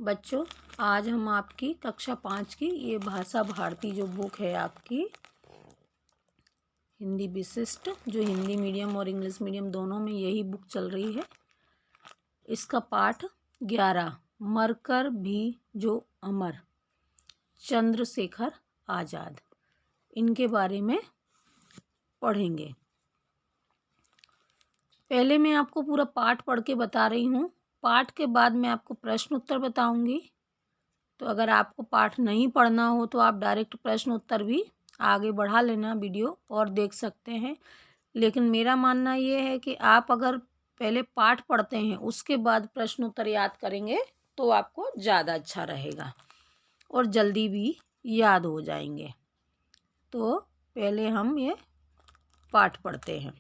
बच्चों, आज हम आपकी कक्षा 5 की ये भाषा भारती जो बुक है आपकी हिंदी विशिष्ट, जो हिंदी मीडियम और इंग्लिश मीडियम दोनों में यही बुक चल रही है। इसका पाठ 11 मरकर भी जो अमर, चंद्रशेखर आज़ाद, इनके बारे में पढ़ेंगे। पहले मैं आपको पूरा पाठ पढ़ के बता रही हूँ। पाठ के बाद मैं आपको प्रश्न उत्तर बताऊंगी। तो अगर आपको पाठ नहीं पढ़ना हो तो आप डायरेक्ट प्रश्न उत्तर भी आगे बढ़ा लेना वीडियो और देख सकते हैं। लेकिन मेरा मानना ये है कि आप अगर पहले पाठ पढ़ते हैं उसके बाद प्रश्न उत्तर याद करेंगे तो आपको ज़्यादा अच्छा रहेगा और जल्दी भी याद हो जाएंगे। तो पहले हम ये पाठ पढ़ते हैं।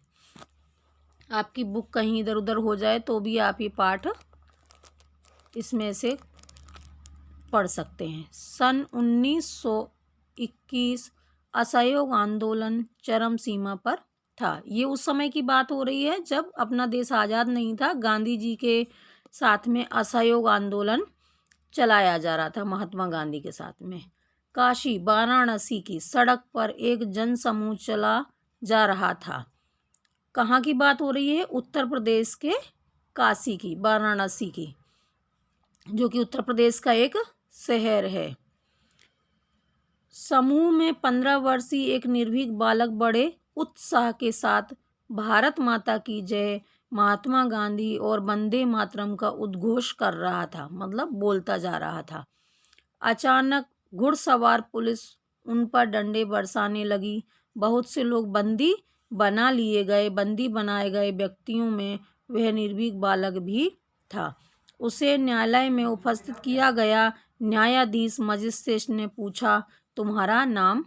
आपकी बुक कहीं इधर उधर हो जाए तो भी आप ये पाठ इसमें से पढ़ सकते हैं। सन 1921 असहयोग आंदोलन चरम सीमा पर था। ये उस समय की बात हो रही है जब अपना देश आज़ाद नहीं था। गांधी जी के साथ में असहयोग आंदोलन चलाया जा रहा था, महात्मा गांधी के साथ में। काशी वाराणसी की सड़क पर एक जनसमूह चला जा रहा था। कहाँ की बात हो रही है? उत्तर प्रदेश के काशी की, वाराणसी की, जो कि उत्तर प्रदेश का एक शहर है। समूह में 15 वर्षीय एक निर्भीक बालक बड़े उत्साह के साथ भारत माता की जय, महात्मा गांधी और वंदे मातरम का उद्घोष कर रहा था, मतलब बोलता जा रहा था। अचानक घुड़सवार पुलिस उन पर डंडे बरसाने लगी। बहुत से लोग बंदी बनाए गए व्यक्तियों में वह निर्भीक बालक भी था। उसे न्यायालय में उपस्थित किया गया। न्यायाधीश मजिस्ट्रेट ने पूछा, तुम्हारा नाम?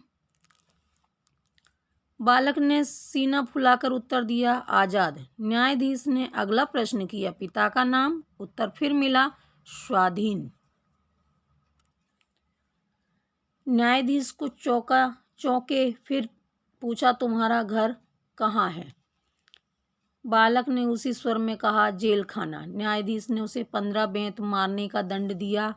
बालक ने सीना फुलाकर उत्तर दिया, आज़ाद। न्यायाधीश ने अगला प्रश्न किया, पिता का नाम? उत्तर फिर मिला, स्वाधीन। न्यायाधीश को चौंके फिर पूछा, तुम्हारा घर कहाँ है? बालक ने उसी स्वर में कहा, जेल खाना। न्यायाधीश ने उसे 15 बेंत मारने का दंड दिया।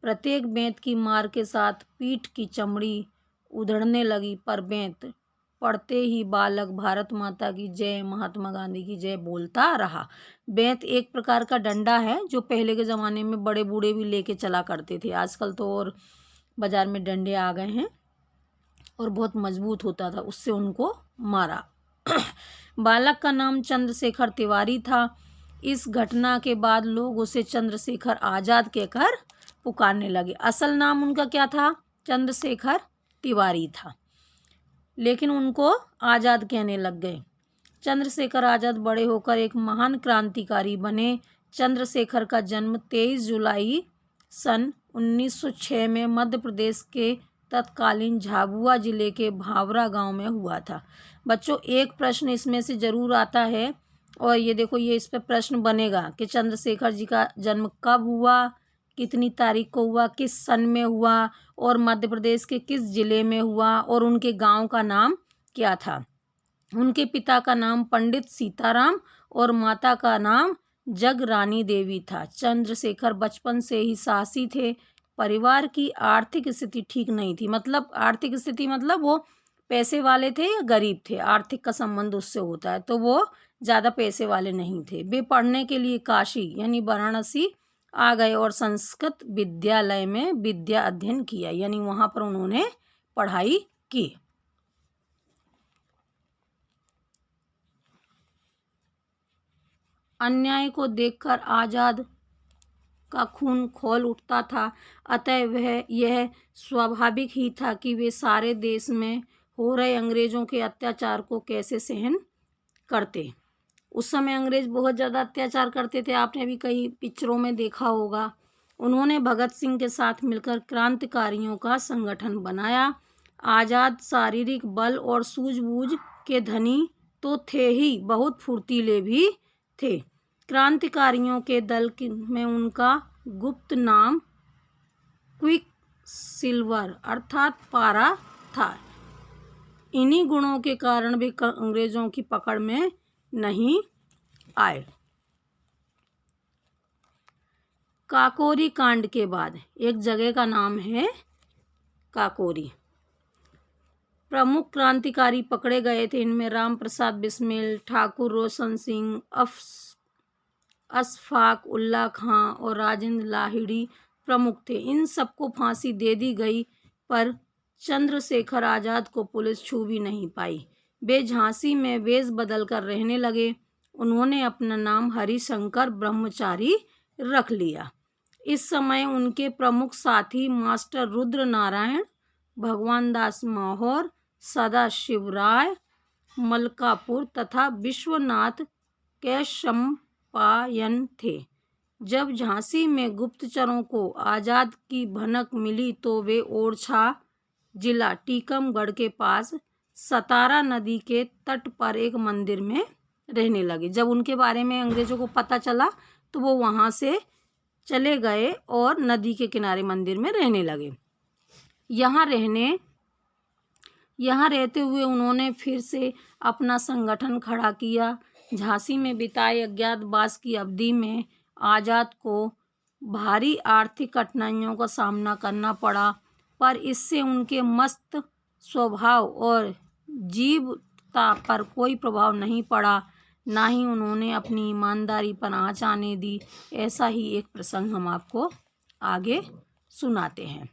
प्रत्येक बेंत की मार के साथ पीठ की चमड़ी उधड़ने लगी, पर बेंत पड़ते ही बालक भारत माता की जय, महात्मा गांधी की जय बोलता रहा। बेंत एक प्रकार का डंडा है जो पहले के ज़माने में बड़े बूढ़े भी लेके चला करते थे। आजकल तो और बाज़ार में डंडे आ गए हैं और बहुत मजबूत होता था, उससे उनको मारा। बालक का नाम चंद्रशेखर तिवारी था। इस घटना के बाद लोग उसे चंद्रशेखर आज़ाद कहकर पुकारने लगे। असल नाम उनका क्या था? चंद्रशेखर तिवारी था, लेकिन उनको आज़ाद कहने लग गए। चंद्रशेखर आज़ाद बड़े होकर एक महान क्रांतिकारी बने। चंद्रशेखर का जन्म 23 जुलाई सन 1906 में मध्य प्रदेश के तत्कालीन झाबुआ जिले के भावरा गांव में हुआ था। बच्चों, एक प्रश्न इसमें से ज़रूर आता है और ये देखो, ये इस पर प्रश्न बनेगा कि चंद्रशेखर जी का जन्म कब हुआ, कितनी तारीख को हुआ, किस सन में हुआ और मध्य प्रदेश के किस जिले में हुआ और उनके गांव का नाम क्या था। उनके पिता का नाम पंडित सीताराम और माता का नाम जगरानी देवी था। चंद्रशेखर बचपन से ही साहसी थे। परिवार की आर्थिक स्थिति ठीक नहीं थी। मतलब आर्थिक स्थिति मतलब वो पैसे वाले थे या गरीब थे, आर्थिक का संबंध उससे होता है। तो वो ज़्यादा पैसे वाले नहीं थे। वे पढ़ने के लिए काशी यानी वाराणसी आ गए और संस्कृत विद्यालय में विद्या अध्ययन किया, यानी वहाँ पर उन्होंने पढ़ाई की। अन्याय को देखकर आज़ाद का खून खौल उठता था, अतः वह यह स्वाभाविक ही था कि वे सारे देश में हो रहे अंग्रेज़ों के अत्याचार को कैसे सहन करते। उस समय अंग्रेज़ बहुत ज़्यादा अत्याचार करते थे, आपने भी कई पिक्चरों में देखा होगा। उन्होंने भगत सिंह के साथ मिलकर क्रांतिकारियों का संगठन बनाया। आज़ाद शारीरिक बल और सूझबूझ के धनी तो थे ही, बहुत फुर्तीले भी थे। क्रांतिकारियों के दल में उनका गुप्त नाम क्विक सिल्वर अर्थात पारा था। इन्हीं गुणों के कारण भी अंग्रेज़ों की पकड़ में नहीं आए। काकोरी कांड के बाद एक जगह का नाम है काकोरी। प्रमुख क्रांतिकारी पकड़े गए थे। इनमें राम प्रसाद बिस्मिल, ठाकुर रोशन सिंह, अशफाक उल्ला खां और राजेंद्र लाहिड़ी प्रमुख थे। इन सबको फांसी दे दी गई, पर चंद्रशेखर आज़ाद को पुलिस छू भी नहीं पाई। वे झांसी में वेश बदल कर रहने लगे। उन्होंने अपना नाम हरिशंकर ब्रह्मचारी रख लिया। इस समय उनके प्रमुख साथी मास्टर रुद्र नारायण, भगवान दास माहौर, सदाशिव राय मलकापुर तथा विश्वनाथ कैशंपायन थे। जब झांसी में गुप्तचरों को आज़ाद की भनक मिली तो वे ओरछा जिला टीकमगढ़ के पास सतारा नदी के तट पर एक मंदिर में रहने लगे। जब उनके बारे में अंग्रेजों को पता चला तो वो वहाँ से चले गए और नदी के किनारे मंदिर में रहने लगे। यहाँ रहते हुए उन्होंने फिर से अपना संगठन खड़ा किया। झांसी में बिताए अज्ञातवास की अवधि में आज़ाद को भारी आर्थिक कठिनाइयों का सामना करना पड़ा, पर इससे उनके मस्त स्वभाव और जीवता पर कोई प्रभाव नहीं पड़ा, ना ही उन्होंने अपनी ईमानदारी पर आँच आने दी। ऐसा ही एक प्रसंग हम आपको आगे सुनाते हैं।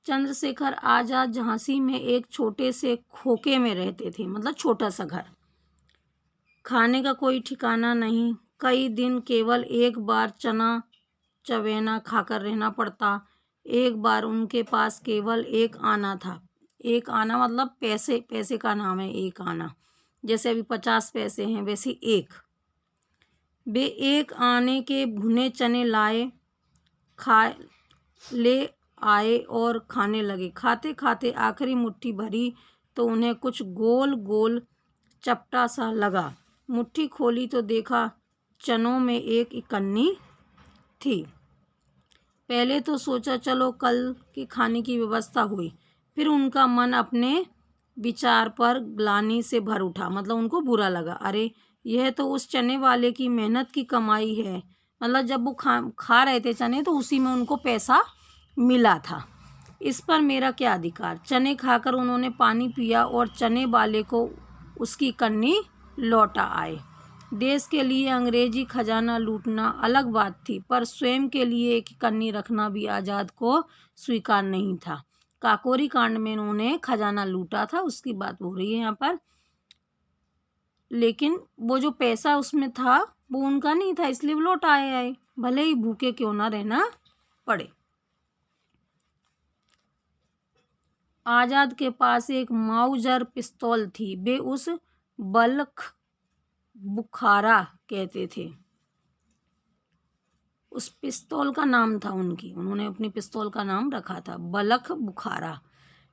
चंद्रशेखर आज़ाद झांसी में एक छोटे से खोखे में रहते थे, मतलब छोटा सा घर। खाने का कोई ठिकाना नहीं। कई दिन केवल एक बार चना चवेना खाकर रहना पड़ता। एक बार उनके पास केवल एक आना था। एक आना मतलब पैसे का नाम है एक आना। जैसे अभी 50 पैसे हैं वैसे एक। वे एक आने के भुने चने ले आए और खाने लगे। खाते खाते आखिरी मुट्ठी भरी तो उन्हें कुछ गोल गोल चपटा सा लगा। मुट्ठी खोली तो देखा चनों में एक इकन्नी थी। पहले तो सोचा चलो कल के खाने की व्यवस्था हुई। फिर उनका मन अपने विचार पर ग्लानि से भर उठा, मतलब उनको बुरा लगा। अरे यह तो उस चने वाले की मेहनत की कमाई है। मतलब जब वो खा रहे थे चने तो उसी में उनको पैसा मिला था। इस पर मेरा क्या अधिकार। चने खाकर उन्होंने पानी पिया और चने वाले को उसकी कन्नी लौटा आए। देश के लिए अंग्रेजी खजाना लूटना अलग बात थी, पर स्वयं के लिए एक कन्नी रखना भी आज़ाद को स्वीकार नहीं था। काकोरी कांड में उन्होंने खजाना लूटा था, उसकी बात हो रही है यहाँ पर, लेकिन वो जो पैसा उसमें था वो उनका नहीं था, इसलिए वो लौट आए, भले ही भूखे क्यों ना रहना पड़े। आज़ाद के पास एक माउजर पिस्तौल थी। वे उस बल्ख बुखारा कहते थे। उस पिस्तौल का नाम था उन्होंने अपनी पिस्तौल का नाम रखा था बल्ख बुखारा।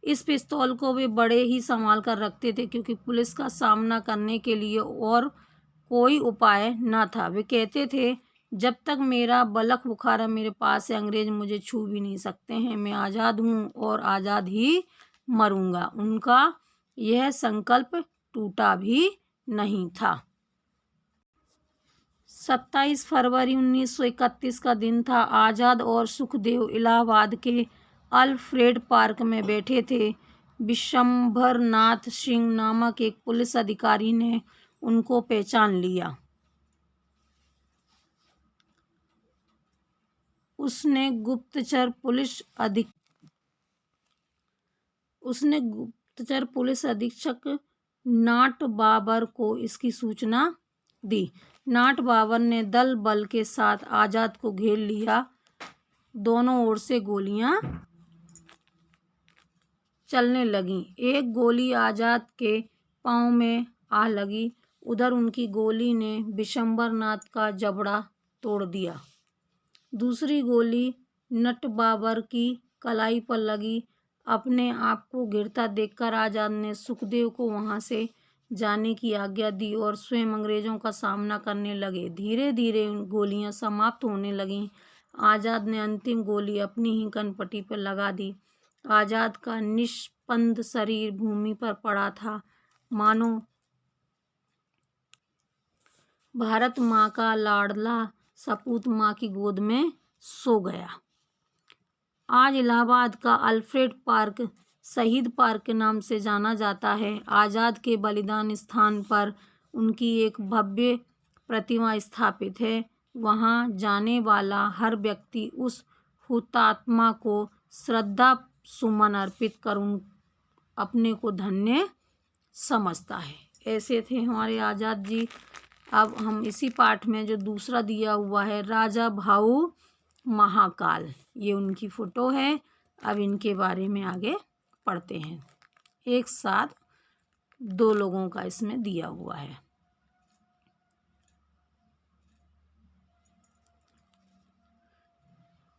इस पिस्तौल को वे बड़े ही संभाल कर रखते थे, क्योंकि पुलिस का सामना करने के लिए और कोई उपाय न था। वे कहते थे जब तक मेरा बल्ख बुखारा मेरे पास है अंग्रेज मुझे छू भी नहीं सकते हैं। मैं आज़ाद हूँ और आज़ाद ही मरूंगा। उनका यह संकल्प टूटा भी नहीं था। 27 फरवरी 1931 का दिन था। आज़ाद और सुखदेव इलाहाबाद के अल्फ्रेड पार्क में बैठे थे। विशंभरनाथ सिंह नामक एक पुलिस अधिकारी ने उनको पहचान लिया। उसने गुप्तचर पुलिस अधीक्षक नाट बाबर को इसकी सूचना दी। नाट बाबर ने दल बल के साथ आज़ाद को घेर लिया। दोनों ओर से गोलियां चलने लगीं। एक गोली आज़ाद के पांव में आ लगी। उधर उनकी गोली ने विशंभरनाथ का जबड़ा तोड़ दिया। दूसरी गोली नट बाबर की कलाई पर लगी। अपने आप को गिरता देखकर आज़ाद ने सुखदेव को वहां से जाने की आज्ञा दी और स्वयं अंग्रेजों का सामना करने लगे। धीरे धीरे गोलियां समाप्त होने लगीं। आज़ाद ने अंतिम गोली अपनी ही कनपटी पर लगा दी। आज़ाद का निष्पंद शरीर भूमि पर पड़ा था, मानो भारत माँ का लाडला सपूत माँ की गोद में सो गया। आज इलाहाबाद का अल्फ्रेड पार्क शहीद पार्क के नाम से जाना जाता है। आज़ाद के बलिदान स्थान पर उनकी एक भव्य प्रतिमा स्थापित है। वहां जाने वाला हर व्यक्ति उस हुतात्मा को श्रद्धा सुमन अर्पित कर अपने को धन्य समझता है। ऐसे थे हमारे आज़ाद जी। अब हम इसी पाठ में जो दूसरा दिया हुआ है, राजा भाऊ महाकाल, ये उनकी फ़ोटो है। अब इनके बारे में आगे पढ़ते हैं। एक साथ 2 लोगों का इसमें दिया हुआ है।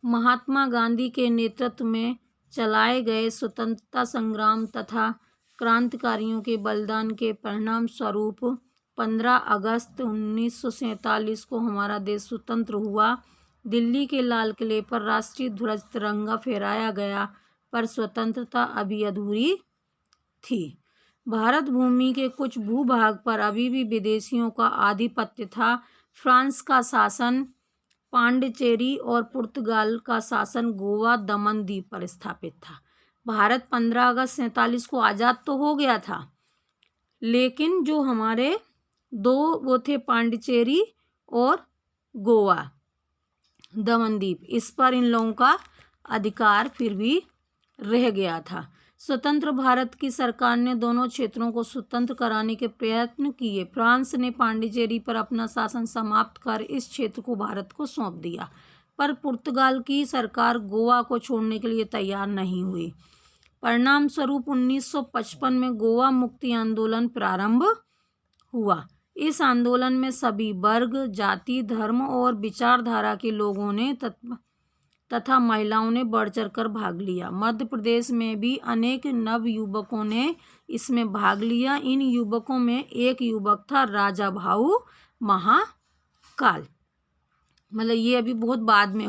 महात्मा गांधी के नेतृत्व में चलाए गए स्वतंत्रता संग्राम तथा क्रांतिकारियों के बलिदान के परिणाम स्वरूप 15 अगस्त 1947 को हमारा देश स्वतंत्र हुआ। दिल्ली के लाल किले पर राष्ट्रीय ध्वज तिरंगा फहराया गया, पर स्वतंत्रता अभी अधूरी थी। भारत भूमि के कुछ भूभाग पर अभी भी विदेशियों का आधिपत्य था। फ्रांस का शासन पांडिचेरी और पुर्तगाल का शासन गोवा दमन द्वीप पर स्थापित था। भारत 15 अगस्त 47 को आज़ाद तो हो गया था, लेकिन जो हमारे 2 वो थे पांडिचेरी और गोवा दमन द्वीप, इस पर इन लोगों का अधिकार फिर भी रह गया था। स्वतंत्र भारत की सरकार ने दोनों क्षेत्रों को स्वतंत्र कराने के प्रयत्न किए। फ्रांस ने पांडिचेरी पर अपना शासन समाप्त कर इस क्षेत्र को भारत को सौंप दिया, पर पुर्तगाल की सरकार गोवा को छोड़ने के लिए तैयार नहीं हुई। परिणाम स्वरूप 1955 में गोवा मुक्ति आंदोलन प्रारंभ हुआ। इस आंदोलन में सभी वर्ग, जाति, धर्म और विचारधारा के लोगों ने तथा महिलाओं ने बढ़ चढ़ कर भाग लिया। मध्य प्रदेश में भी अनेक नव युवकों ने इसमें भाग लिया। इन युवकों में एक युवक था राजा भाऊ महाकाल। मतलब ये अभी बहुत बाद में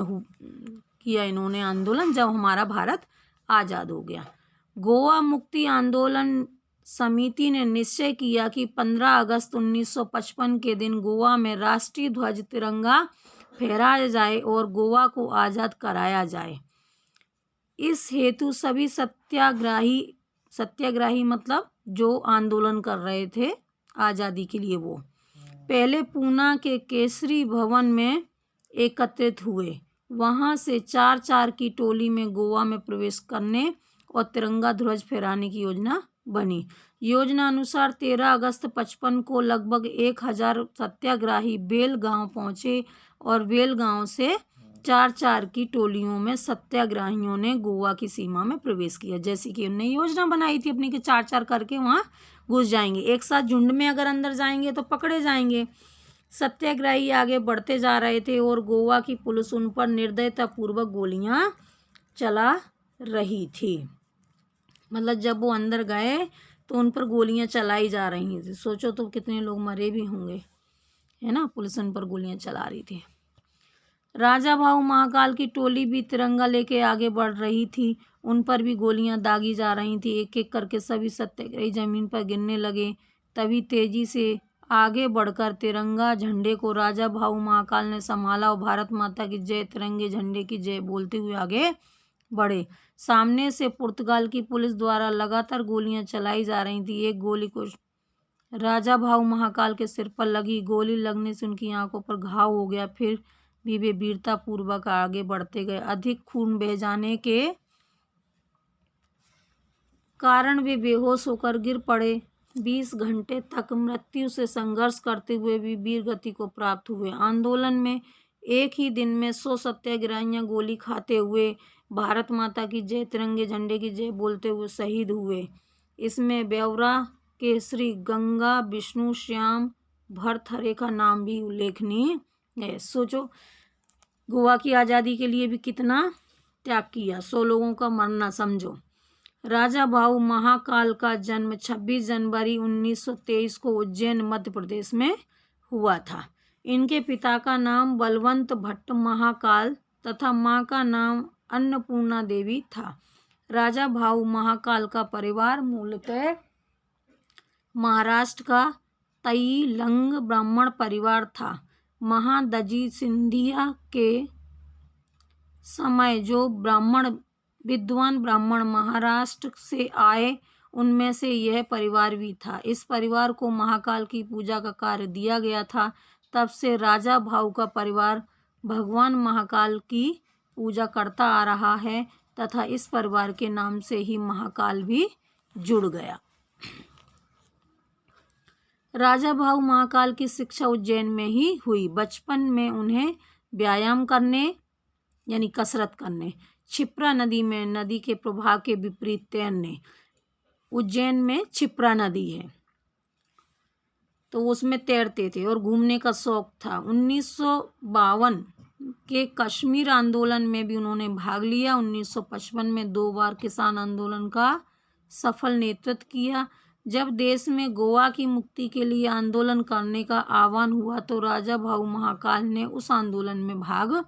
किया इन्होंने आंदोलन, जब हमारा भारत आज़ाद हो गया। गोवा मुक्ति आंदोलन समिति ने निश्चय किया कि 15 अगस्त 1955 के दिन गोवा में राष्ट्रीय ध्वज तिरंगा फहराया जाए और गोवा को आज़ाद कराया जाए। इस हेतु सभी सत्याग्रही मतलब जो आंदोलन कर रहे थे आज़ादी के लिए, वो पहले पूना के केसरी भवन में एकत्रित हुए। वहां से 4-4 की टोली में गोवा में प्रवेश करने और तिरंगा ध्वज फहराने की योजना बनी। योजना अनुसार 13 अगस्त 55 को लगभग 1000 सत्याग्रही बेलगांव पहुंचे और बेलगांव से 4-4 की टोलियों में सत्याग्रहियों ने गोवा की सीमा में प्रवेश किया। जैसे कि उन्होंने योजना बनाई थी अपनी कि 4-4 करके वहां घुस जाएंगे। एक साथ झुंड में अगर अंदर जाएंगे तो पकड़े जाएंगे। सत्याग्रही आगे बढ़ते जा रहे थे और गोवा की पुलिस उन पर निर्दयतापूर्वक गोलियां चला रही थी। मतलब जब वो अंदर गए तो उन पर गोलियां चलाई जा रही थी। सोचो तो कितने लोग मरे भी होंगे, है ना। पुलिस उन पर गोलियां चला रही थी। राजा भाऊ महाकाल की टोली भी तिरंगा लेके आगे बढ़ रही थी। उन पर भी गोलियां दागी जा रही थी। एक एक करके सभी सत्याग्रही जमीन पर गिरने लगे। तभी तेजी से आगे बढ़कर तिरंगा झंडे को राजा भाऊ महाकाल ने संभाला और भारत माता की जय, तिरंगे झंडे की जय बोलते हुए आगे बढ़े। सामने से पुर्तगाल की पुलिस द्वारा लगातार गोलियां चलाई जा रही थी। एक गोली को राजा भाऊ महाकाल के सिर पर लगी। गोली लगने से उनकी आंखों पर घाव हो गया। फिर भी वे वीरता पूर्वक आगे बढ़ते गए। अधिक खून बह जाने के कारण वे बेहोश होकर गिर पड़े। 20 घंटे तक मृत्यु से संघर्ष करते हुए भी वीर गति को प्राप्त हुए। आंदोलन में एक ही दिन में 100 सत्याग्रहियां गोली खाते हुए भारत माता की जय, तिरंगे झंडे की जय बोलते हुए शहीद हुए। इसमें ब्यौरा, केसरी, गंगा, विष्णु, श्याम, भरथरे का नाम भी उल्लेखनीय है। सोचो गोवा की आज़ादी के लिए भी कितना त्याग किया। 100 लोगों का मरना समझो। राजा भाऊ महाकाल का जन्म 26 जनवरी 1923 को उज्जैन मध्य प्रदेश में हुआ था। इनके पिता का नाम बलवंत भट्ट महाकाल तथा माँ का नाम अन्नपूर्णा देवी था। राजा भाऊ महाकाल का परिवार मूलतः महाराष्ट्र का तैलंग ब्राह्मण परिवार था। महादजी सिंधिया के समय जो विद्वान ब्राह्मण महाराष्ट्र से आए उनमें से यह परिवार भी था। इस परिवार को महाकाल की पूजा का कार्य दिया गया था। तब से राजा भाऊ का परिवार भगवान महाकाल की पूजा करता आ रहा है तथा इस परिवार के नाम से ही महाकाल भी जुड़ गया। राजा भाऊ महाकाल की शिक्षा उज्जैन में ही हुई। बचपन में उन्हें व्यायाम करने यानी कसरत करने, क्षिप्रा नदी में नदी के प्रवाह के विपरीत तैरने, उज्जैन में क्षिप्रा नदी है तो उसमें तैरते थे, और घूमने का शौक था। 1952 के कश्मीर आंदोलन में भी उन्होंने भाग लिया। 1955 में 2 बार किसान आंदोलन का सफल नेतृत्व किया। जब देश में गोवा की मुक्ति के लिए आंदोलन करने का आह्वान हुआ तो राजा भाऊ महाकाल ने उस आंदोलन में भाग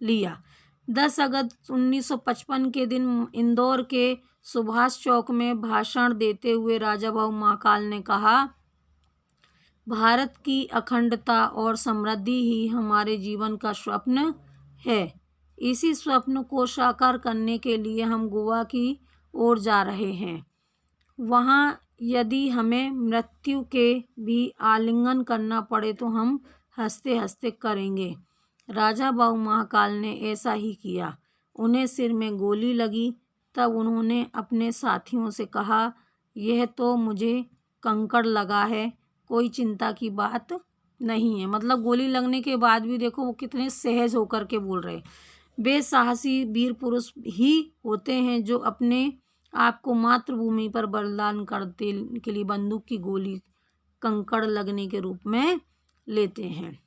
लिया। 10 अगस्त 1955 के दिन इंदौर के सुभाष चौक में भाषण देते हुए राजा भाऊ महाकाल ने कहा, भारत की अखंडता और समृद्धि ही हमारे जीवन का स्वप्न है। इसी स्वप्न को साकार करने के लिए हम गोवा की ओर जा रहे हैं। वहाँ यदि हमें मृत्यु के भी आलिंगन करना पड़े तो हम हंसते हंसते करेंगे। राजा भाऊ महाकाल ने ऐसा ही किया। उन्हें सिर में गोली लगी। तब उन्होंने अपने साथियों से कहा, यह तो मुझे कंकड़ लगा है, कोई चिंता की बात नहीं है। मतलब गोली लगने के बाद भी देखो वो कितने सहज होकर के बोल रहे। वे साहसी वीर पुरुष ही होते हैं जो अपने आप को मातृभूमि पर बलिदान करने के लिए बंदूक की गोली कंकड़ लगने के रूप में लेते हैं।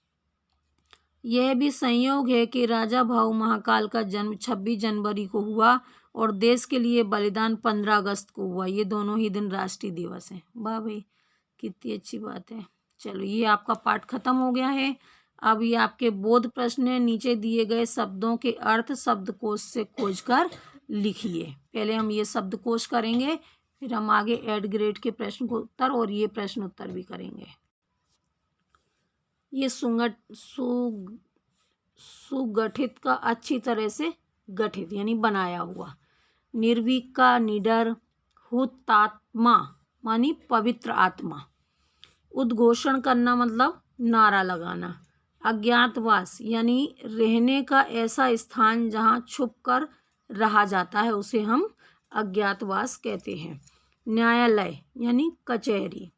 यह भी संयोग है कि राजा भाऊ महाकाल का जन्म 26 जनवरी को हुआ और देश के लिए बलिदान 15 अगस्त को हुआ। ये दोनों ही दिन राष्ट्रीय दिवस हैं। वाह भाई, कितनी अच्छी बात है। चलो, ये आपका पाठ खत्म हो गया है। अब ये आपके बोध प्रश्न है। नीचे दिए गए शब्दों के अर्थ शब्दकोश से खोजकर लिखिए। पहले हम ये शब्दकोश करेंगे, फिर हम आगे एड ग्रेड के प्रश्न को उत्तर और ये प्रश्न उत्तर भी करेंगे। ये सुगठित का अच्छी तरह से गठित यानी बनाया हुआ। निर्भीक का निडर, हुतात्मा मानी पवित्र आत्मा। उद्घोषण करना मतलब नारा लगाना। अज्ञातवास यानी रहने का ऐसा स्थान जहाँ छुपकर रहा जाता है उसे हम अज्ञातवास कहते हैं। न्यायालय यानी कचहरी।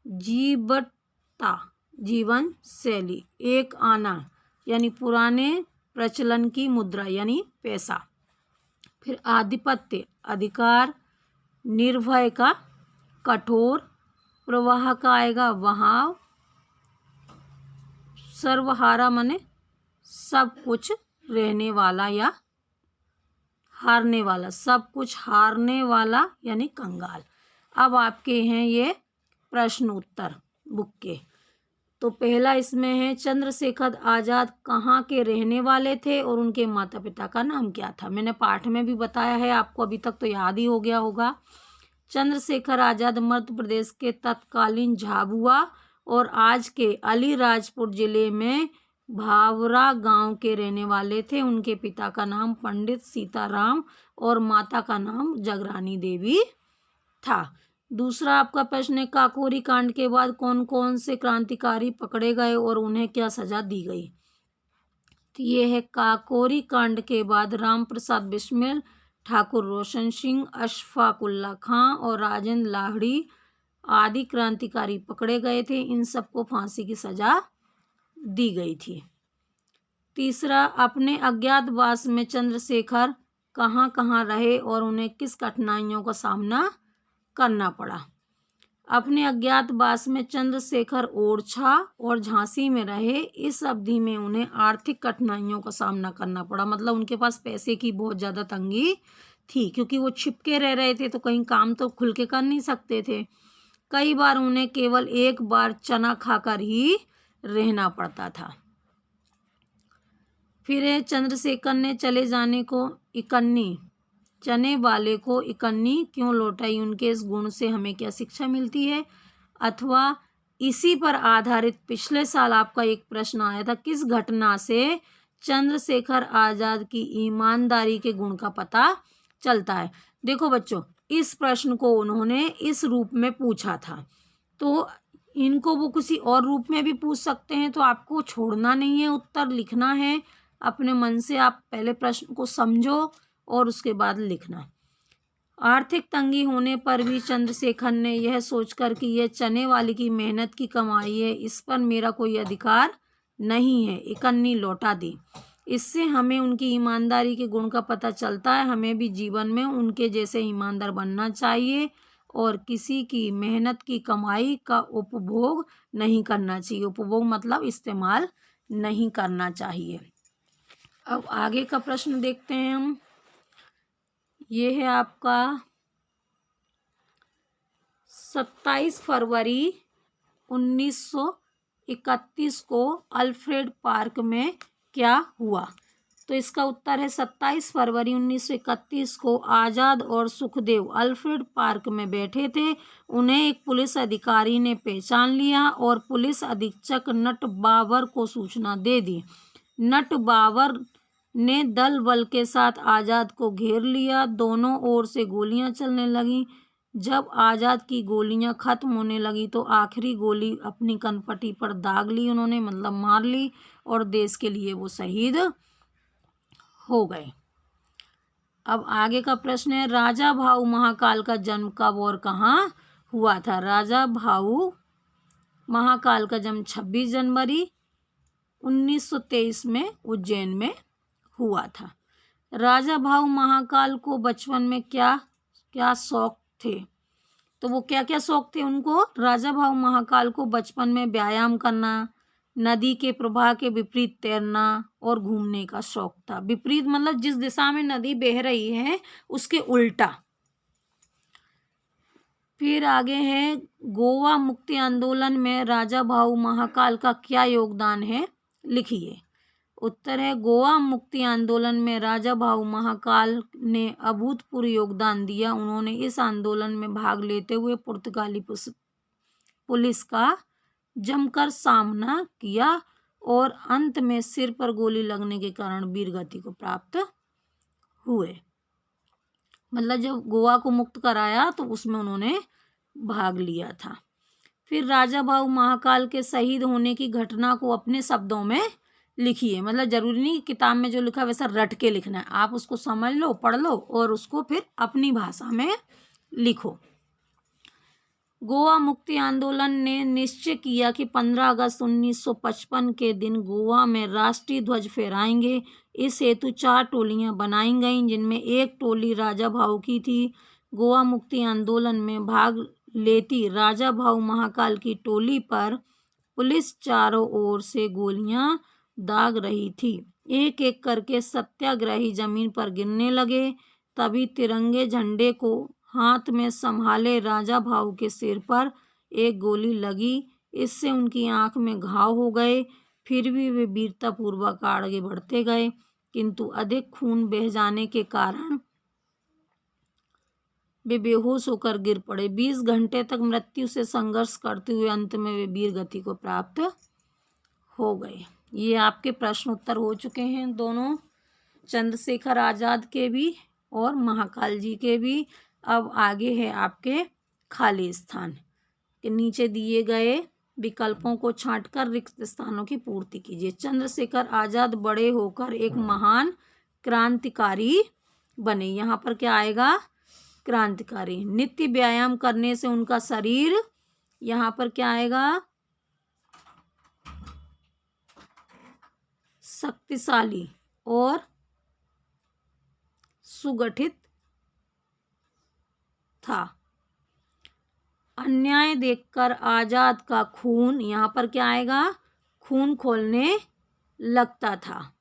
जीवटता जीवन शैली। एक आना यानी पुराने प्रचलन की मुद्रा यानी पैसा। फिर आधिपत्य अधिकार। निर्भय का कठोर। प्रवाह का आएगा वहाव। सर्वहारा माने सब कुछ रहने वाला या हारने वाला, सब कुछ हारने वाला यानी कंगाल। अब आपके हैं ये प्रश्न उत्तर बुक के। तो पहला इसमें है, चंद्रशेखर आज़ाद कहाँ के रहने वाले थे और उनके माता पिता का नाम क्या था। मैंने पाठ में भी बताया है आपको, अभी तक तो याद ही हो गया होगा। चंद्रशेखर आज़ाद मध्य प्रदेश के तत्कालीन झाबुआ और आज के अलीराजपुर जिले में भावरा गांव के रहने वाले थे। उनके पिता का नाम पंडित सीताराम और माता का नाम जगरानी देवी था। दूसरा आपका प्रश्न है, काकोरी कांड के बाद कौन कौन से क्रांतिकारी पकड़े गए और उन्हें क्या सजा दी गई। तो ये है, काकोरी कांड के बाद राम प्रसाद बिस्मिल, ठाकुर रोशन सिंह, अशफाकुल्ला खां और राजेंद्र लाहिड़ी आदि क्रांतिकारी पकड़े गए थे। इन सबको फांसी की सजा दी गई थी। तीसरा, अपने अज्ञातवास में चंद्रशेखर कहाँ कहाँ रहे और उन्हें किस कठिनाइयों का सामना करना पड़ा। अपने अज्ञातवास में चंद्रशेखर ओरछा और झांसी में रहे। इस अवधि में उन्हें आर्थिक कठिनाइयों का सामना करना पड़ा। मतलब उनके पास पैसे की बहुत ज़्यादा तंगी थी, क्योंकि वो छिपके रह रहे थे तो कहीं काम तो खुल के कर नहीं सकते थे। कई बार उन्हें केवल एक बार चना खाकर ही रहना पड़ता था। फिर चंद्रशेखर ने चले जाने को इकन्नी चने वाले को इकन्नी क्यों लौटाई। उनके इस गुण से हमें क्या शिक्षा मिलती है। अथवा इसी पर आधारित पिछले साल आपका एक प्रश्न आया था, किस घटना से चंद्रशेखर आजाद की ईमानदारी के गुण का पता चलता है। देखो बच्चों, इस प्रश्न को उन्होंने इस रूप में पूछा था, तो इनको वो किसी और रूप में भी पूछ सकते हैं, तो आपको छोड़ना नहीं है, उत्तर लिखना है अपने मन से। आप पहले प्रश्न को समझो और उसके बाद लिखना। आर्थिक तंगी होने पर भी चंद्रशेखर ने यह सोचकर कि यह चने वाली की मेहनत की कमाई है, इस पर मेरा कोई अधिकार नहीं है, इकन्नी लौटा दी। इससे हमें उनकी ईमानदारी के गुण का पता चलता है। हमें भी जीवन में उनके जैसे ईमानदार बनना चाहिए और किसी की मेहनत की कमाई का उपभोग नहीं करना चाहिए। उपभोग मतलब इस्तेमाल नहीं करना चाहिए। अब आगे का प्रश्न देखते हैं हम। ये है आपका 27 फरवरी 1931 को अल्फ्रेड पार्क में क्या हुआ। तो इसका उत्तर है 27 फरवरी 1931 को आज़ाद और सुखदेव अल्फ्रेड पार्क में बैठे थे। उन्हें एक पुलिस अधिकारी ने पहचान लिया और पुलिस अधीक्षक नट बाबर को सूचना दे दी। नट बाबर ने दल बल के साथ आज़ाद को घेर लिया। दोनों ओर से गोलियां चलने लगीं। जब आज़ाद की गोलियां खत्म होने लगी तो आखिरी गोली अपनी कनपटी पर दाग ली उन्होंने, मतलब मार ली, और देश के लिए वो शहीद हो गए। अब आगे का प्रश्न है, राजा भाऊ महाकाल का जन्म कब और कहाँ हुआ था। राजा भाऊ महाकाल का जन्म 26 जनवरी 1923 में उज्जैन में हुआ था। राजा भाऊ महाकाल को बचपन में क्या क्या शौक थे। तो वो क्या क्या शौक थे उनको। राजा भाऊ महाकाल को बचपन में व्यायाम करना, नदी के प्रवाह के विपरीत तैरना और घूमने का शौक था। विपरीत मतलब जिस दिशा में नदी बह रही है उसके उल्टा। फिर आगे है, गोवा मुक्ति आंदोलन में राजा भाऊ महाकाल का क्या योगदान है, लिखिए। उत्तर है, गोवा मुक्ति आंदोलन में राजा भाऊ महाकाल ने अभूतपूर्व योगदान दिया। उन्होंने इस आंदोलन में भाग लेते हुए पुर्तगाली पुलिस का जमकर सामना किया और अंत में सिर पर गोली लगने के कारण वीरगति को प्राप्त हुए। मतलब जब गोवा को मुक्त कराया तो उसमें उन्होंने भाग लिया था। फिर राजा भाऊ महाकाल के शहीद होने की घटना को अपने शब्दों में लिखिए। मतलब जरूरी नहीं किताब में जो लिखा वैसा रट के लिखना है, आप उसको समझ लो, पढ़ लो और उसको फिर अपनी भाषा में लिखो। गोवा मुक्ति आंदोलन ने निश्चय किया कि 15 अगस्त 1955 के दिन गोवा में राष्ट्रीय ध्वज फहराएंगे। इस हेतु 4 टोलियां बनाई गईं, जिनमें एक टोली राजा भाऊ की थी। गोवा मुक्ति आंदोलन में भाग लेती राजा भाऊ महाकाल की टोली पर पुलिस चारों ओर से गोलियां दाग रही थी। एक एक करके सत्याग्रही जमीन पर गिरने लगे। तभी तिरंगे झंडे को हाथ में संभाले राजा भाऊ के सिर पर एक गोली लगी। इससे उनकी आंख में घाव हो गए। फिर भी वे वीरतापूर्वक आगे बढ़ते गए, किंतु अधिक खून बह जाने के कारण वे बेहोश होकर गिर पड़े। 20 घंटे तक मृत्यु से संघर्ष करते हुए अंत में वे वीर गति को प्राप्त हो गए। ये आपके प्रश्न उत्तर हो चुके हैं, दोनों चंद्रशेखर आज़ाद के भी और महाकाल जी के भी। अब आगे है आपके खाली स्थान के नीचे दिए गए विकल्पों को छांटकर रिक्त स्थानों की पूर्ति कीजिए। चंद्रशेखर आज़ाद बड़े होकर एक महान क्रांतिकारी बने। यहाँ पर क्या आएगा, क्रांतिकारी। नित्य व्यायाम करने से उनका शरीर, यहाँ पर क्या आएगा, शक्तिशाली और सुगठित था। अन्याय देखकर आज़ाद का खून, यहाँ पर क्या आएगा, खून खौलने लगता था।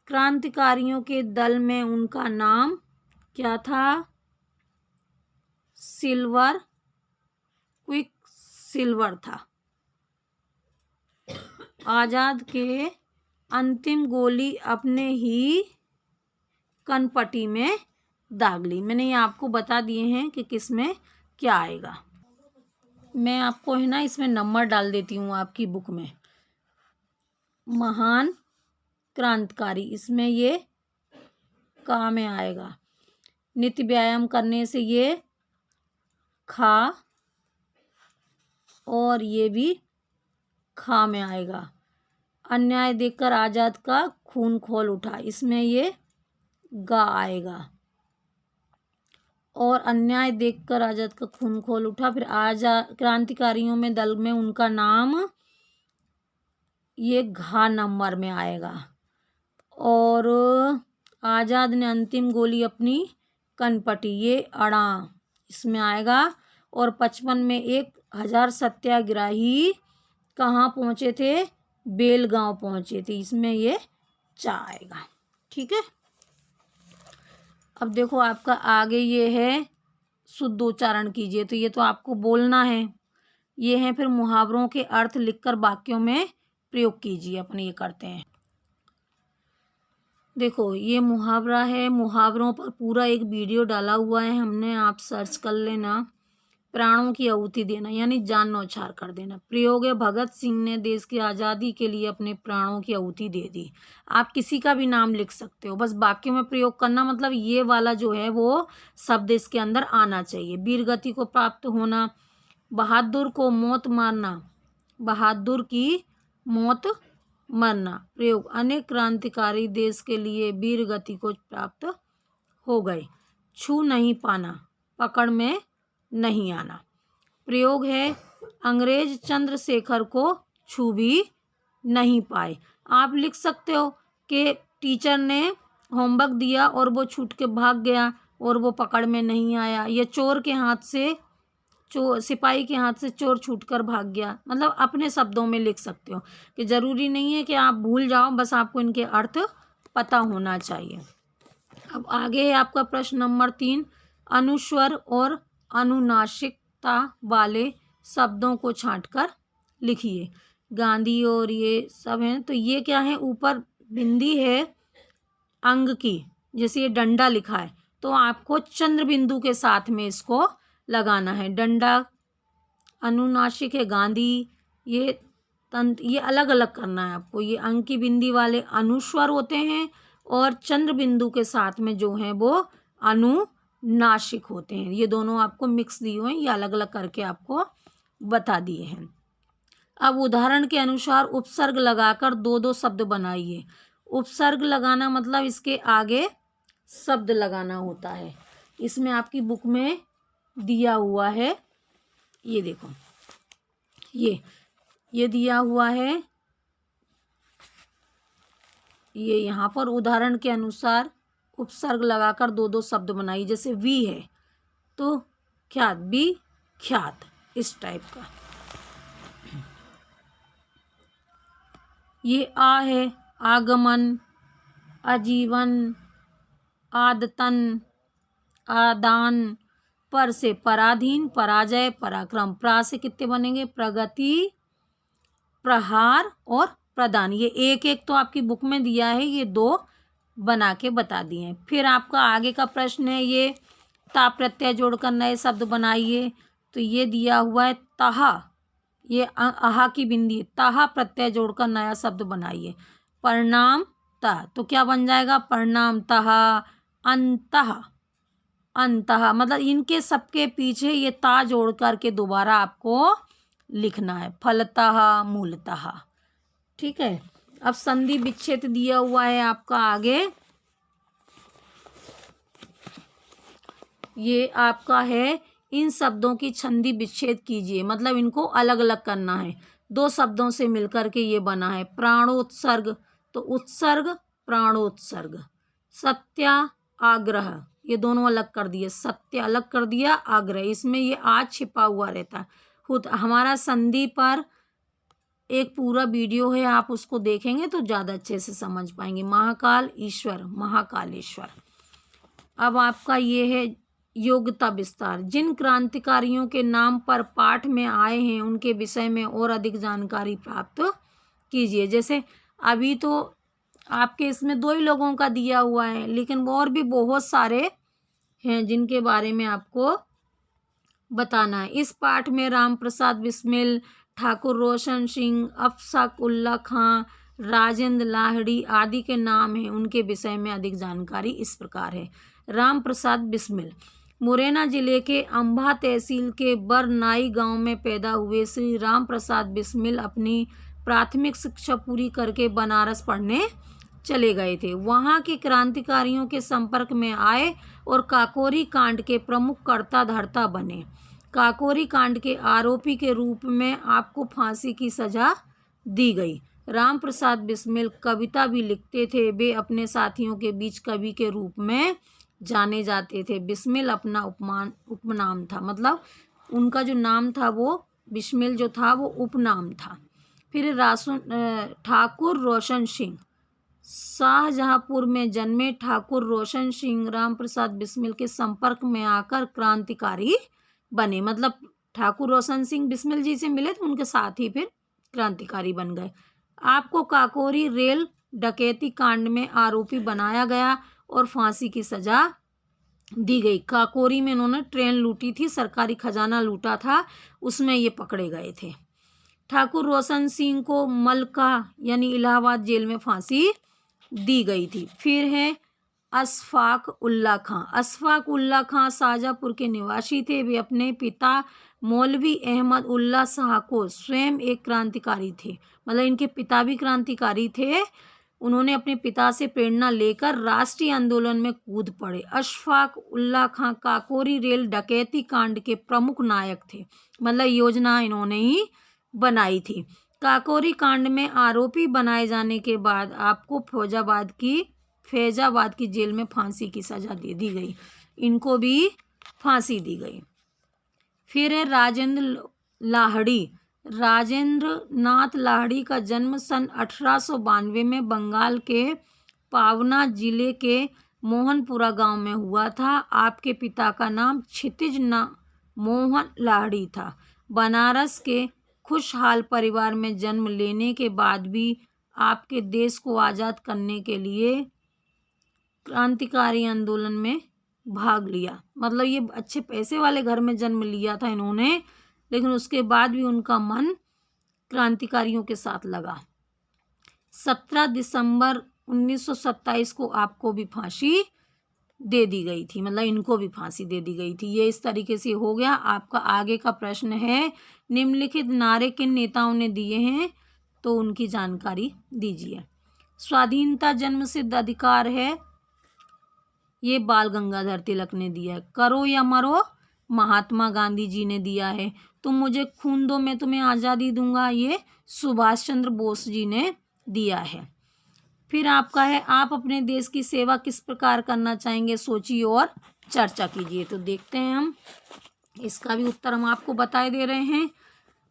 क्रांतिकारियों के दल में उनका नाम क्या था, सिल्वर क्विक सिल्वर था। आज़ाद के अंतिम गोली अपने ही कनपटी में दाग ली। मैंने ये आपको बता दिए हैं कि किस में क्या आएगा। मैं आपको है ना इसमें नंबर डाल देती हूँ आपकी बुक में। महान क्रांतिकारी, इसमें ये का में आएगा। नित्य व्यायाम करने से ये खा, और ये भी खा में आएगा। अन्याय देखकर आजाद का खून खौल उठा, इसमें ये गा आएगा। और अन्याय देखकर आजाद का खून खौल उठा, फिर आजाद क्रांतिकारियों में दल में उनका नाम, ये घा नंबर में आएगा। और आजाद ने अंतिम गोली अपनी कनपटी, ये अड़ा इसमें आएगा। और 55 में 1000 सत्याग्रही कहाँ पहुंचे थे? बेलगांव पहुंचे थे, इसमें ये चा आएगा। ठीक है, अब देखो आपका आगे ये है शुद्ध उच्चारण कीजिए, तो ये तो आपको बोलना है। ये है फिर मुहावरों के अर्थ लिखकर वाक्यों में प्रयोग कीजिए। अपन ये करते हैं, देखो ये मुहावरा है। मुहावरों पर पूरा एक वीडियो डाला हुआ है हमने, आप सर्च कर लेना। प्राणों की आहुति देना यानी जान न्यौछावर कर देना। प्रयोग है, भगत सिंह ने देश की आज़ादी के लिए अपने प्राणों की आहुति दे दी। आप किसी का भी नाम लिख सकते हो, बस वाक्यों में प्रयोग करना, मतलब ये वाला जो है वो शब्द इसके अंदर आना चाहिए। वीर गति को प्राप्त होना, बहादुर को मौत मारना, बहादुर की मौत मरना। प्रयोग, अनेक क्रांतिकारी देश के लिए वीर गति को प्राप्त हो गए। छू नहीं पाना, पकड़ में नहीं आना। प्रयोग है, अंग्रेज चंद्रशेखर को छू भी नहीं पाए। आप लिख सकते हो कि टीचर ने होमवर्क दिया और वो छूट के भाग गया और वो पकड़ में नहीं आया, या चोर के हाथ से सिपाही के हाथ से चोर छूटकर भाग गया। मतलब अपने शब्दों में लिख सकते हो, कि ज़रूरी नहीं है कि आप भूल जाओ, बस आपको इनके अर्थ पता होना चाहिए। अब आगे है आपका प्रश्न नंबर 3, अनुस्वर और अनुनासिकता वाले शब्दों को छांटकर लिखिए। गांधी और ये सब हैं, तो ये क्या है, ऊपर बिंदी है अंग की, जैसे ये डंडा लिखा है, तो आपको चंद्र बिंदु के साथ में इसको लगाना है। डंडा अनुनासिक है गांधी, ये तंत्र, ये अलग अलग करना है आपको। ये अंक की बिंदी वाले अनुस्वर होते हैं और चंद्र बिंदु के साथ में जो है वो अनुनासिक होते हैं। ये दोनों आपको मिक्स दिए हुए हैं, ये अलग अलग करके आपको बता दिए हैं। अब उदाहरण के अनुसार उपसर्ग लगाकर 2-2 शब्द बनाइए। उपसर्ग लगाना मतलब इसके आगे शब्द लगाना होता है। इसमें आपकी बुक में दिया हुआ है, ये देखो, ये दिया हुआ है, ये यहाँ पर उदाहरण के अनुसार उपसर्ग लगाकर 2-2 शब्द बनाइए। जैसे वी है तो ख्यात, बी ख्यात, इस टाइप का। ये आ है, आगमन, आजीवन, आदतन, आदान। पर से पराधीन, पराजय, पराक्रम। प्रा से कितने बनेंगे? प्रगति, प्रहार और प्रदान। ये एक एक तो आपकी बुक में दिया है, ये 2 बना के बता दिए हैं। फिर आपका आगे का प्रश्न है, ये ता प्रत्यय जोड़कर नए शब्द बनाइए। तो ये दिया हुआ है तहा, ये आहा की बिंदी, तहा प्रत्यय जोड़कर नया शब्द बनाइए। परिणाम ता, तो क्या बन जाएगा? परिणाम तहा, अंतः, अंतः, मतलब इनके सबके पीछे ये ता जोड़ करके दोबारा आपको लिखना है। फलतः, मूलतः। ठीक है, अब संधि विच्छेद दिया हुआ है आपका आगे, ये आपका है, इन शब्दों की संधि विच्छेद कीजिए, मतलब इनको अलग अलग करना है। 2 शब्दों से मिलकर के ये बना है। प्राणोत्सर्ग, तो उत्सर्ग, प्राणोत्सर्ग। सत्या, आग्रह, ये दोनों अलग कर दिए। सत्य अलग कर दिया, आग्रह, इसमें ये आज छिपा हुआ रहता है। खुद हमारा संधि पर एक पूरा वीडियो है, आप उसको देखेंगे तो ज़्यादा अच्छे से समझ पाएंगे। महाकाल ईश्वर, महाकालेश्वर। अब आपका ये है योग्यता विस्तार। जिन क्रांतिकारियों के नाम पर पाठ में आए हैं उनके विषय में और अधिक जानकारी प्राप्त कीजिए। जैसे अभी तो आपके इसमें 2 ही लोगों का दिया हुआ है, लेकिन और भी बहुत सारे हैं जिनके बारे में आपको बताना है। इस पाठ में राम प्रसाद बिस्मिल, ठाकुर रोशन सिंह, अफसाक उल्ला खां, राजेंद्र लाहिड़ी आदि के नाम हैं। उनके विषय में अधिक जानकारी इस प्रकार है। राम प्रसाद बिस्मिल मुरैना जिले के अंबा तहसील के बरनाई गांव में पैदा हुए श्री राम प्रसाद बिस्मिल अपनी प्राथमिक शिक्षा पूरी करके बनारस पढ़ने चले गए थे। वहां के क्रांतिकारियों के संपर्क में आए और काकोरी कांड के प्रमुख कर्ता धर्ता बने। काकोरी कांड के आरोपी के रूप में आपको फांसी की सजा दी गई। राम प्रसाद बिस्मिल कविता भी लिखते थे। वे अपने साथियों के बीच कवि के रूप में जाने जाते थे। बिस्मिल अपना उपनाम था, मतलब उनका जो नाम था वो बिस्मिल जो था वो उपनाम था। फिर ठाकुर रोशन सिंह शाहजहांपुर में जन्मे ठाकुर रोशन सिंह राम प्रसाद बिस्मिल के संपर्क में आकर क्रांतिकारी बने। मतलब ठाकुर रोशन सिंह बिस्मिल जी से मिले तो उनके साथ ही फिर क्रांतिकारी बन गए। आपको काकोरी रेल डकैती कांड में आरोपी बनाया गया और फांसी की सजा दी गई। काकोरी में इन्होंने ट्रेन लूटी थी, सरकारी खजाना लूटा था, उसमें ये पकड़े गए थे। ठाकुर रोशन सिंह को मलका यानी इलाहाबाद जेल में फांसी दी गई थी। फिर है अशफाक उल्ला खां। अशफाक उल्ला खां शाहजहांपुर के निवासी थे। वे अपने पिता मौलवी अहमद उल्ला शाह को स्वयं एक क्रांतिकारी थे, मतलब इनके पिता भी क्रांतिकारी थे। उन्होंने अपने पिता से प्रेरणा लेकर राष्ट्रीय आंदोलन में कूद पड़े। अशफाक उल्ला खां काकोरी रेल डकैती कांड के प्रमुख नायक थे, मतलब योजना इन्होंने ही बनाई थी। काकोरी कांड में आरोपी बनाए जाने के बाद आपको फैजाबाद की जेल में फांसी की सजा दे दी गई। इनको भी फांसी दी गई। फिर है राजेंद्र लाहिड़ी। राजेंद्र नाथ लाहिड़ी का जन्म सन 1892 में बंगाल के पावना जिले के मोहनपुरा गांव में हुआ था। आपके पिता का नाम क्षितिज मोहन लाहिड़ी था। बनारस के खुशहाल परिवार में जन्म लेने के बाद भी आपके देश को आज़ाद करने के लिए क्रांतिकारी आंदोलन में भाग लिया। मतलब ये अच्छे पैसे वाले घर में जन्म लिया था इन्होंने, लेकिन उसके बाद भी उनका मन क्रांतिकारियों के साथ लगा। 17 दिसंबर 1927 को आपको भी फांसी दे दी गई थी, मतलब इनको भी फांसी दे दी गई थी। ये इस तरीके से हो गया। आपका आगे का प्रश्न है निम्नलिखित नारे किन नेताओं ने दिए हैं, तो उनकी जानकारी दीजिए। स्वाधीनता जन्मसिद्ध अधिकार है, ये बाल गंगाधर तिलक ने दिया है। करो या मरो, महात्मा गांधी जी ने दिया है। तुम मुझे खून दो मैं तुम्हें आज़ादी दूंगा, ये सुभाष चंद्र बोस जी ने दिया है। फिर आपका है आप अपने देश की सेवा किस प्रकार करना चाहेंगे, सोचिए और चर्चा कीजिए। तो देखते हैं हम इसका भी उत्तर हम आपको बताए दे रहे हैं।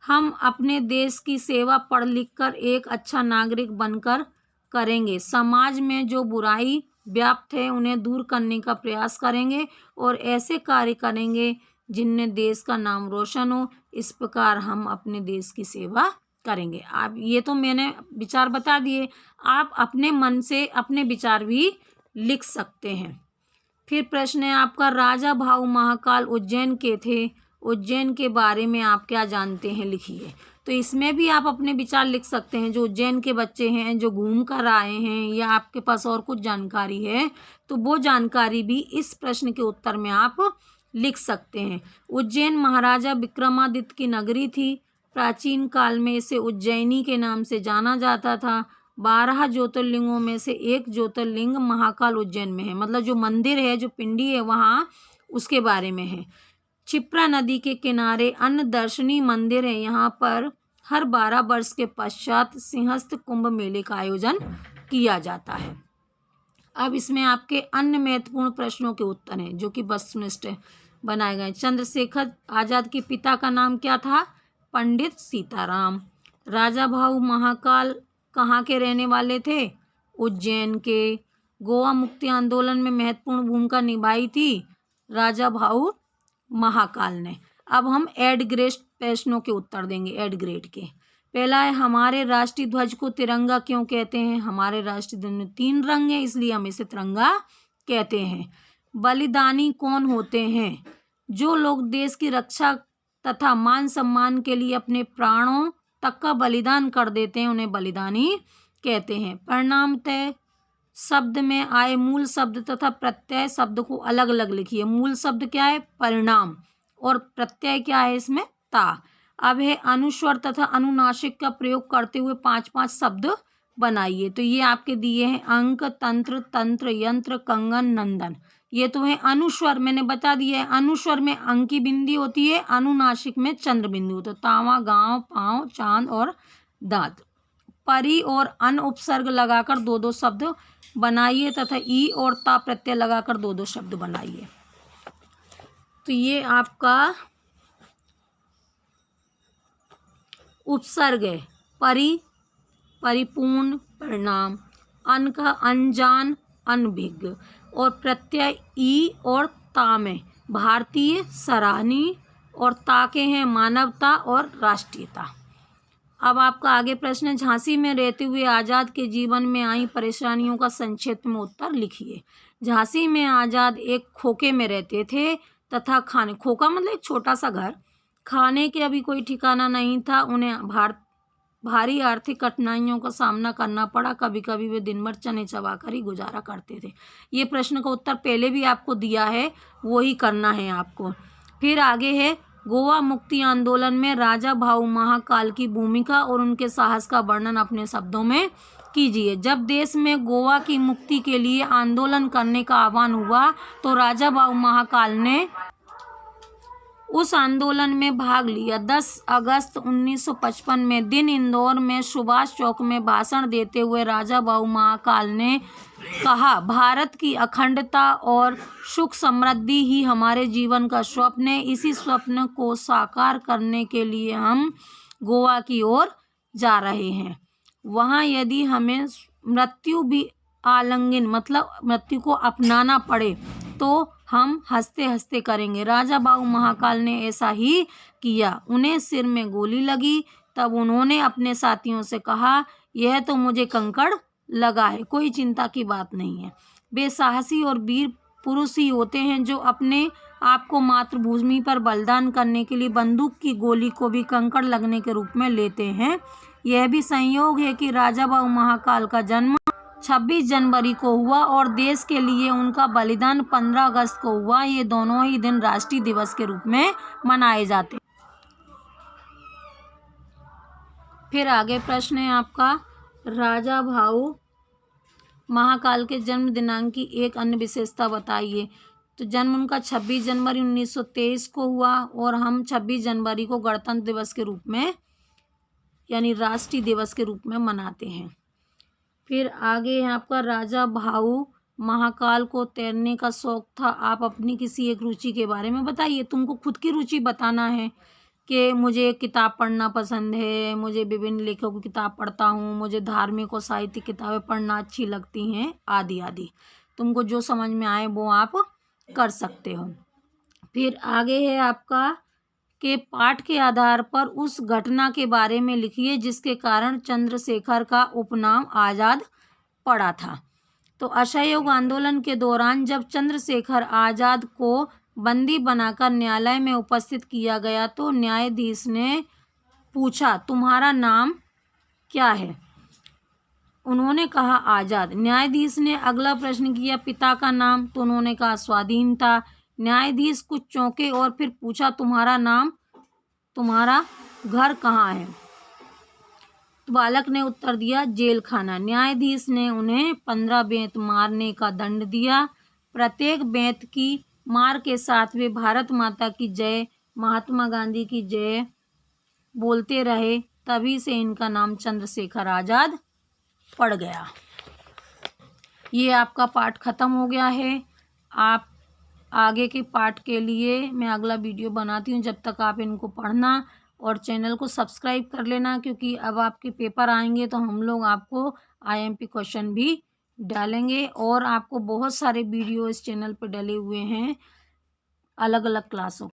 हम अपने देश की सेवा पढ़ लिख कर एक अच्छा नागरिक बनकर करेंगे। समाज में जो बुराई व्याप्त है उन्हें दूर करने का प्रयास करेंगे और ऐसे कार्य करेंगे जिनमें देश का नाम रोशन हो। इस प्रकार हम अपने देश की सेवा करेंगे। आप ये तो मैंने विचार बता दिए, आप अपने मन से अपने विचार भी लिख सकते हैं। फिर प्रश्न है आपका राजा भाऊ महाकाल उज्जैन के थे, उज्जैन के बारे में आप क्या जानते हैं, लिखिए। तो इसमें भी आप अपने विचार लिख सकते हैं। जो उज्जैन के बच्चे हैं जो घूम कर आए हैं या आपके पास और कुछ जानकारी है तो वो जानकारी भी इस प्रश्न के उत्तर में आप लिख सकते हैं। उज्जैन महाराजा विक्रमादित्य की नगरी थी। प्राचीन काल में इसे उज्जैनी के नाम से जाना जाता था। 12 ज्योतिर्लिंगों में से एक ज्योतिर्लिंग महाकाल उज्जैन में है, मतलब जो मंदिर है जो पिंडी है वहाँ उसके बारे में है। क्षिप्रा नदी के किनारे अन्य दर्शनीय मंदिर है। यहाँ पर हर 12 वर्ष के पश्चात सिंहस्थ कुंभ मेले का आयोजन किया जाता है। अब इसमें आपके अन्य महत्वपूर्ण प्रश्नों के उत्तर हैं जो कि वस्तुनिष्ठ बनाए गए। चंद्रशेखर आजाद के पिता का नाम क्या था, पंडित सीताराम। राजा भाऊ महाकाल कहाँ के रहने वाले थे, उज्जैन के। गोवा मुक्ति आंदोलन में महत्वपूर्ण भूमिका निभाई थी राजा भाऊ महाकाल ने। अब हम एड ग्रेड प्रश्नों के उत्तर देंगे, एड ग्रेड के। पहला है हमारे राष्ट्रीय ध्वज को तिरंगा क्यों कहते हैं। हमारे राष्ट्रीय ध्वज में 3 रंग हैं इसलिए हम इसे तिरंगा कहते हैं। बलिदानी कौन होते हैं, जो लोग देश की रक्षा तथा मान सम्मान के लिए अपने प्राणों तक का बलिदान कर देते हैं उन्हें बलिदानी कहते हैं। परिणामतः शब्द में आए मूल शब्द तथा प्रत्यय शब्द को अलग अलग लिखिए। मूल शब्द क्या है? परिणाम। और प्रत्यय क्या है इसमें? ता। अब है अनुस्वर तथा अनुनासिक का प्रयोग करते हुए 5-5 शब्द बनाइए। तो ये आपके दिए हैं अंक, तंत्र, तंत्र, यंत्र, कंगन, नंदन। ये तो है अनुस्वर, मैंने बता दिया है। अनुस्वर में अंक की बिंदी होती है, अनुनासिक में चंद्र बिंदु। तो तावा, गांव, पांव, चांद और दांत। परी और अन उपसर्ग लगाकर 2-2 शब्द बनाइए तथा ई और ता प्रत्यय लगाकर 2-2 शब्द बनाइए। तो ये आपका उपसर्ग है। परि परिपूर्ण, परिणाम। अन का अनजान, अनभिज्ञ। और प्रत्यय ई और ता में भारतीय, सराहनीय और ता के हैं मानवता और राष्ट्रीयता। अब आपका आगे प्रश्न है, झांसी में रहते हुए आज़ाद के जीवन में आई परेशानियों का संक्षिप्त में उत्तर लिखिए। झांसी में आज़ाद एक खोखे में रहते थे तथा खोखा मतलब एक छोटा सा घर, खाने के अभी कोई ठिकाना नहीं था। उन्हें भारी आर्थिक कठिनाइयों का सामना करना पड़ा। कभी कभी वे दिन भर चने चबाकर ही गुजारा करते थे। ये प्रश्न का उत्तर पहले भी आपको दिया है, वो ही करना है आपको। फिर आगे है, गोवा मुक्ति आंदोलन में राजा भाऊ महाकाल की भूमिका और उनके साहस का वर्णन अपने शब्दों में कीजिए। जब देश में गोवा की मुक्ति के लिए आंदोलन करने का आह्वान हुआ तो राजा भाऊ महाकाल ने उस आंदोलन में भाग लिया। 10 अगस्त 1955 में दिन इंदौर में सुभाष चौक में भाषण देते हुए राजा भाऊ महाकाल ने कहा, भारत की अखंडता और सुख समृद्धि ही हमारे जीवन का स्वप्न है। इसी स्वप्न को साकार करने के लिए हम गोवा की ओर जा रहे हैं। वहाँ यदि हमें मृत्यु भी आलिंगन मतलब मृत्यु को अपनाना पड़े तो हम हंसते हंसते करेंगे। राजा भाऊ महाकाल ने ऐसा ही किया। उन्हें सिर में गोली लगी, तब उन्होंने अपने साथियों से कहा, यह तो मुझे कंकड़ लगा है, कोई चिंता की बात नहीं है। वे साहसी और वीर पुरुष ही होते हैं जो अपने आप को मातृभूमि पर बलिदान करने के लिए बंदूक की गोली को भी कंकड़ लगने के रूप में लेते हैं। यह भी संयोग है कि राजा भाऊ महाकाल का जन्म 26 जनवरी को हुआ और देश के लिए उनका बलिदान 15 अगस्त को हुआ। ये दोनों ही दिन राष्ट्रीय दिवस के रूप में मनाए जाते हैं। फिर आगे प्रश्न है आपका, राजा भाऊ महाकाल के जन्म दिनांक की एक अन्य विशेषता बताइए। तो जन्म उनका 26 जनवरी 1923 को हुआ और हम 26 जनवरी को गणतंत्र दिवस के रूप में यानी राष्ट्रीय दिवस के रूप में मनाते हैं। फिर आगे है आपका, राजा भाऊ महाकाल को तैरने का शौक था। आप अपनी किसी एक रुचि के बारे में बताइए। तुमको खुद की रुचि बताना है कि मुझे किताब पढ़ना पसंद है, मुझे विभिन्न लेखकों की किताब पढ़ता हूँ, मुझे धार्मिक और साहित्यिक किताबें पढ़ना अच्छी लगती हैं, आदि आदि। तुमको जो समझ में आए वो आप कर सकते हो। फिर आगे है आपका के पाठ के आधार पर उस घटना के बारे में लिखिए जिसके कारण चंद्रशेखर का उपनाम आज़ाद पड़ा था। तो असहयोग आंदोलन के दौरान जब चंद्रशेखर आज़ाद को बंदी बनाकर न्यायालय में उपस्थित किया गया तो न्यायाधीश ने पूछा, तुम्हारा नाम क्या है? उन्होंने कहा आज़ाद। न्यायाधीश ने अगला प्रश्न किया, पिता का नाम? तो उन्होंने कहा स्वाधीनता। न्यायाधीश कुछ चौंके और फिर पूछा, तुम्हारा नाम, तुम्हारा घर कहाँ है? बालक ने उत्तर दिया, जेल खाना। न्यायाधीश ने उन्हें 15 बेंत मारने का दंड दिया। प्रत्येक बेंत की मार के साथ वे भारत माता की जय, महात्मा गांधी की जय बोलते रहे। तभी से इनका नाम चंद्रशेखर आज़ाद पड़ गया। ये आपका पाठ खत्म हो गया है। आप आगे के पाठ के लिए मैं अगला वीडियो बनाती हूँ। जब तक आप इनको पढ़ना और चैनल को सब्सक्राइब कर लेना, क्योंकि अब आपके पेपर आएंगे तो हम लोग आपको IMP क्वेश्चन भी डालेंगे और आपको बहुत सारे वीडियो इस चैनल पर डले हुए हैं अलग अलग क्लासों।